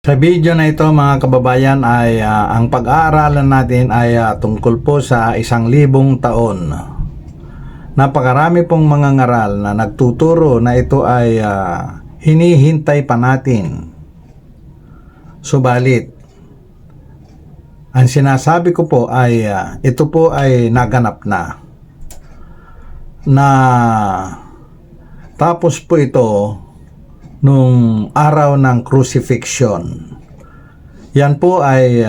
Sa video na ito mga kababayan ay ang pag-aaralan natin ay tungkol po sa 1,000 taon. Napakarami pong mga ngaral na nagtuturo na ito ay hinihintay pa natin. Subalit, ang sinasabi ko po ay ito po ay naganap na. Tapos po ito nung araw ng crucifixion. Yan po ay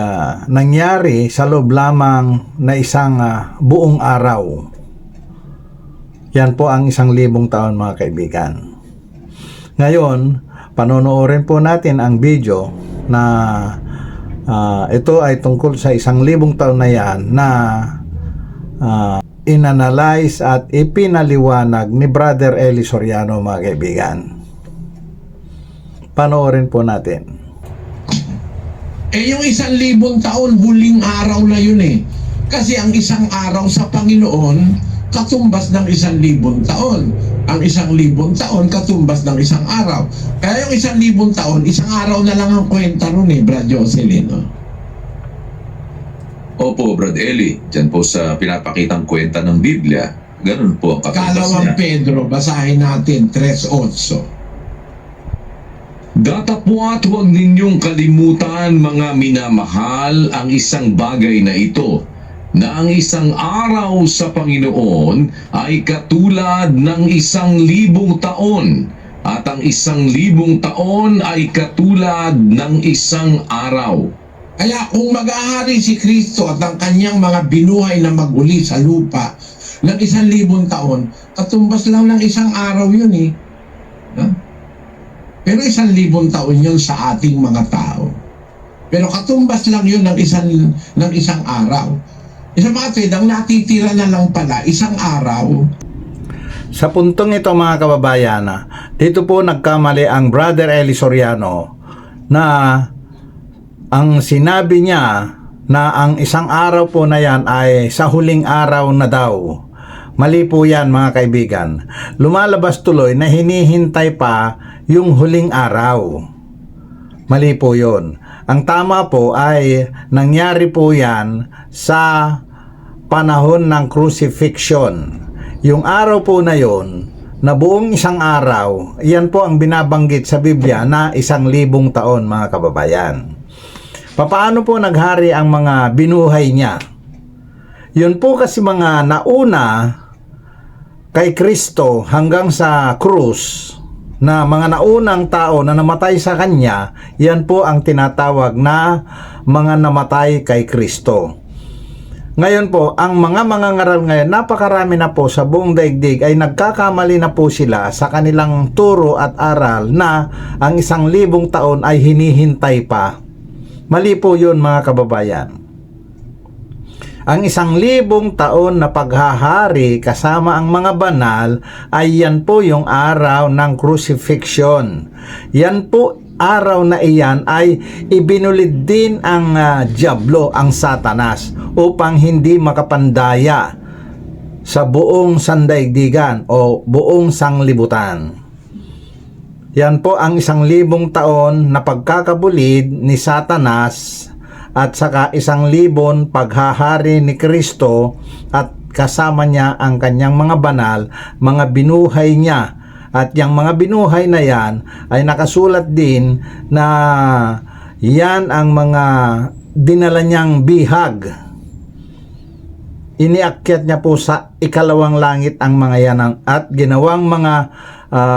nangyari sa loob lamang na isang buong araw. Yan po ang 1,000 taon mga kaibigan. Ngayon, panonoorin po natin ang video na ito ay tungkol sa 1,000 taon na yan na inanalyze at ipinaliwanag ni Brother Eli Soriano mga kaibigan. Panoorin po natin. Yung 1,000 taon, huling araw na yun eh. Kasi ang isang araw sa Panginoon, katumbas ng 1,000 taon. Ang 1,000 taon, katumbas ng isang araw. Kaya yung 1,000 taon, isang araw na lang ang kwenta ron eh, Brad Jocelyn. No? Opo, Brad Eli. Diyan po sa pinapakitang kwenta ng Biblia, ganun po ang katumbas Kalawang niya. Pedro, basahin natin, 3:8. Datapwat huwag ninyong kalimutan mga minamahal ang isang bagay na ito, na ang isang araw sa Panginoon ay katulad ng 1,000 taon, at ang 1,000 taon ay katulad ng isang araw. Kaya kung mag-aari si Kristo at ang kanyang mga binuhay na maguli sa lupa ng 1,000 taon, katumbas lang ng isang araw yun eh. Huh? Pero 1,000 taon yun sa ating mga tao. Pero katumbas lang yun ng isang araw. Sa mga tuwid, ang natitira na lang pala, isang araw. Sa puntong ito mga kababayan, dito po nagkamali ang Brother Eli Soriano na ang sinabi niya na ang isang araw po na yan ay sa huling araw na daw. Mali po yan mga kaibigan. Lumalabas tuloy na hinihintay pa yung huling araw. Mali po yun. Ang tama po ay nangyari po yan sa panahon ng crucifixion. Yung araw po na yon, na buong isang araw, yan po ang binabanggit sa Biblia na 1,000 taon mga kababayan. Papaano po naghari ang mga binuhay niya? Yun po kasi mga nauna kay Kristo hanggang sa krus, na mga naunang tao na namatay sa kanya, yan po ang tinatawag na mga namatay kay Kristo. Ngayon po, ang mga ngaral ngayon, napakarami na po sa buong daigdig ay nagkakamali na po sila sa kanilang turo at aral na ang 1,000 taon ay hinihintay pa. Mali po yun mga kababayan. Ang 1,000 taon na paghahari kasama ang mga banal ay yan po yung araw ng crucifixion. Yan po araw na iyan ay ibinulid din ang diablo, ang Satanas, upang hindi makapandaya sa buong sandaigdigan o buong sanglibutan. Yan po ang 1,000 taon na pagkakabulid ni Satanas at saka 1,000 paghahari ni Kristo at kasama niya ang kanyang mga banal, mga binuhay niya. At yung mga binuhay na yan ay nakasulat din na yan ang mga dinala niyang bihag. Iniakyat niya po sa ikalawang langit ang mga yan at ginawang mga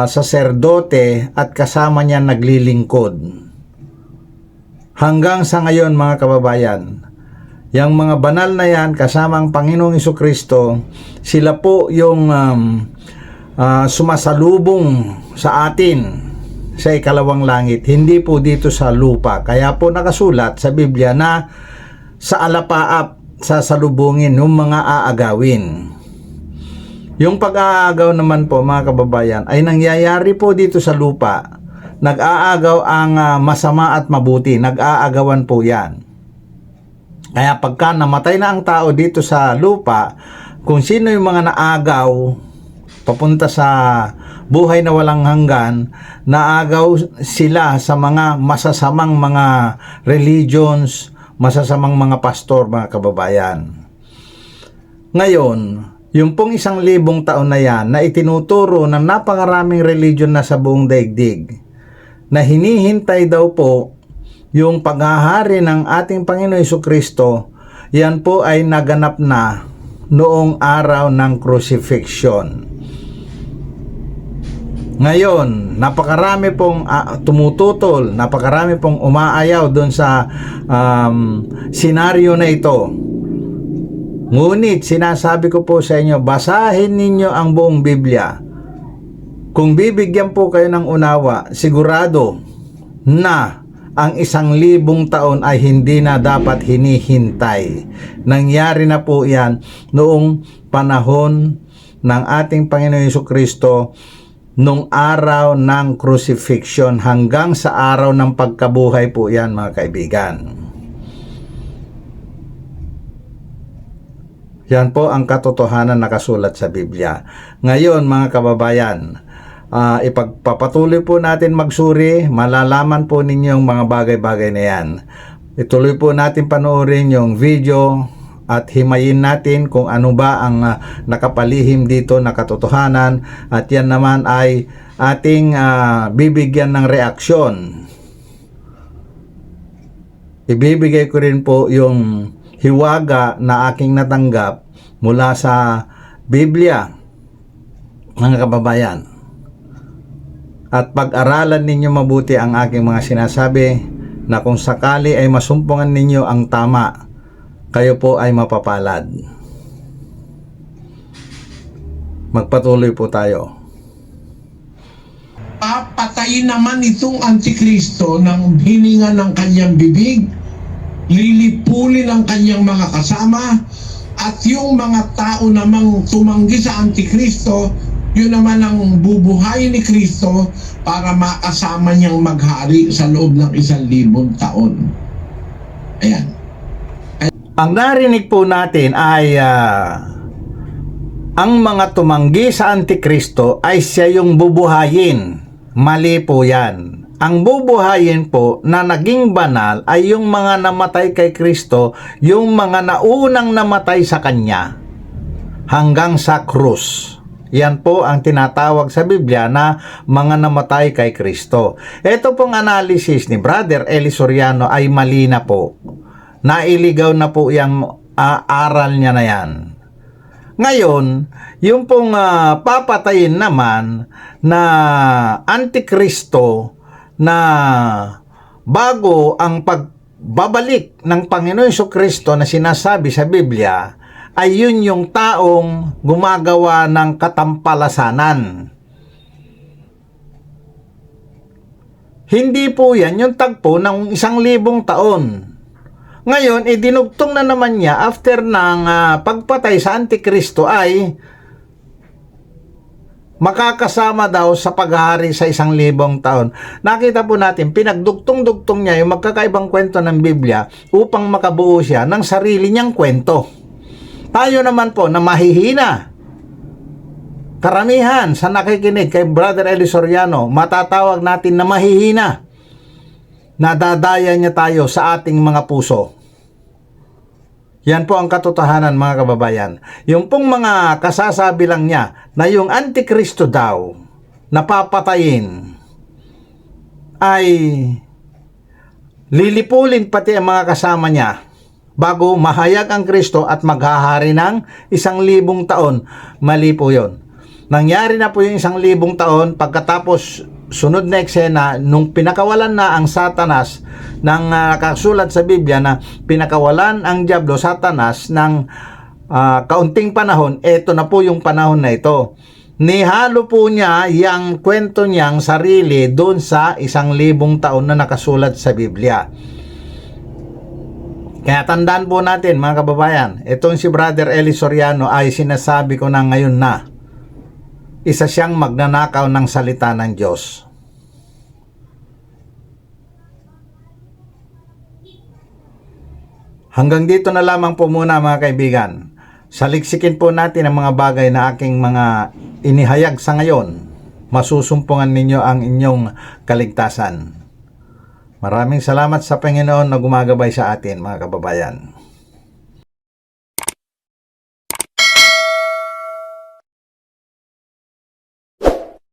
saserdote at kasama niya naglilingkod. Hanggang sa ngayon mga kababayan, yung mga banal na yan kasama ang Panginoong Jesucristo, sila po yung sumasalubong sa atin sa ikalawang langit, hindi po dito sa lupa. Kaya po nakasulat sa Biblia na sa alapaap sasalubungin ng mga aagawin. Yung pag-aagaw naman po mga kababayan ay nangyayari po dito sa lupa. Nag-aagaw ang masama at mabuti, nag-aagawan po yan. Kaya pagka namatay na ang tao dito sa lupa, kung sino yung mga naagaw papunta sa buhay na walang hanggan, naagaw sila sa mga masasamang mga religions, masasamang mga pastor, mga kababayan. Ngayon, yung pong 1,000 taon na yan na itinuturo ng napakaraming religion na sa buong daigdig, na hinihintay daw po yung paghahari ng ating Panginoon Jesucristo, yan po ay naganap na noong araw ng crucifixion. Ngayon, napakarami pong tumututol, napakarami pong umaayaw doon sa senaryo na ito. Ngunit sinasabi ko po sa inyo, basahin ninyo ang buong Biblia. Kung bibigyan po kayo ng unawa, sigurado na ang 1,000 taon ay hindi na dapat hinihintay. Nangyari na po yan noong panahon ng ating Panginoon Jesucristo, nung araw ng crucifixion hanggang sa araw ng pagkabuhay po yan, mga kaibigan. Yan po ang katotohanan nakasulat sa Biblia. Ngayon, mga kababayan, ipagpapatuloy po natin magsuri, malalaman po ninyo yung mga bagay-bagay na yan. Ituloy po natin panoorin yung video at himayin natin kung ano ba ang nakapalihim dito na katotohanan, at yan naman ay ating bibigyan ng reaksyon. Ibibigay ko rin po yung hiwaga na aking natanggap mula sa Biblia, mga kababayan. At pag-aralan ninyo mabuti ang aking mga sinasabi, na kung sakali ay masumpungan ninyo ang tama, kayo po ay mapapalad. Magpatuloy po tayo. Papatayin naman itong Antikristo ng hininga ng kanyang bibig, lilipulin ang kanyang mga kasama, at yung mga tao namang tumanggi sa Antikristo, yun naman ang bubuhay ni Kristo para makasama niyang maghari sa loob ng 1,000 taon. Ayan. Ang narinig po natin ay ang mga tumanggi sa Antikristo ay siya yung bubuhayin. Mali po yan. Ang bubuhayin po na naging banal ay yung mga namatay kay Kristo, yung mga naunang namatay sa Kanya hanggang sa krus. Yan po ang tinatawag sa Biblia na mga namatay kay Kristo. Ito pong analysis ni Brother Eli Soriano ay mali na po. Nailigaw na po yung aral niya na yan. Ngayon, yung pong papatayin naman na Antikristo na bago ang pagbabalik ng Panginoon Jesucristo na sinasabi sa Biblia, ay yun yung taong gumagawa ng katampalasanan. Hindi po yan yung tagpo ng 1,000 taon. Ngayon, idinugtong na naman niya after ng pagpatay sa Antikristo ay makakasama daw sa paghahari sa 1,000 taon. Nakita po natin, pinagdugtong-dugtong niya yung magkakaibang kwento ng Biblia upang makabuo siya ng sarili niyang kwento. Tayo naman po na mahihina, karamihan sa nakikinig kay Brother Eli Soriano, matatawag natin na mahihina. Nadadaya niya tayo sa ating mga puso. Yan po ang katotohanan, mga kababayan. Yung pong mga kasasabi lang niya na yung Antikristo daw napapatayin ay lilipulin pati ang mga kasama niya bago mahayag ang Kristo at maghahari ng 1,000 taon. Mali po yun. Nangyari na po yung 1,000 taon pagkatapos sunod na eksena nung pinakawalan na ang Satanas ng nakasulat sa Biblia na pinakawalan ang Diablo, Satanas ng kaunting panahon. Ito na po yung panahon na ito. Nihalo po niya yung kwento niyang sarili doon sa 1,000 taon na nakasulat sa Biblia. Kaya tandaan po natin, mga kababayan, itong si Brother Eli Soriano ay sinasabi ko na ngayon na isa siyang magnanakaw ng salita ng Diyos. Hanggang dito na lamang po muna, mga kaibigan. Saliksikin po natin ang mga bagay na aking mga inihayag sa ngayon. masusumpungan ninyo ang inyong kaligtasan. Maraming salamat sa Panginoon na gumagabay sa atin, mga kababayan.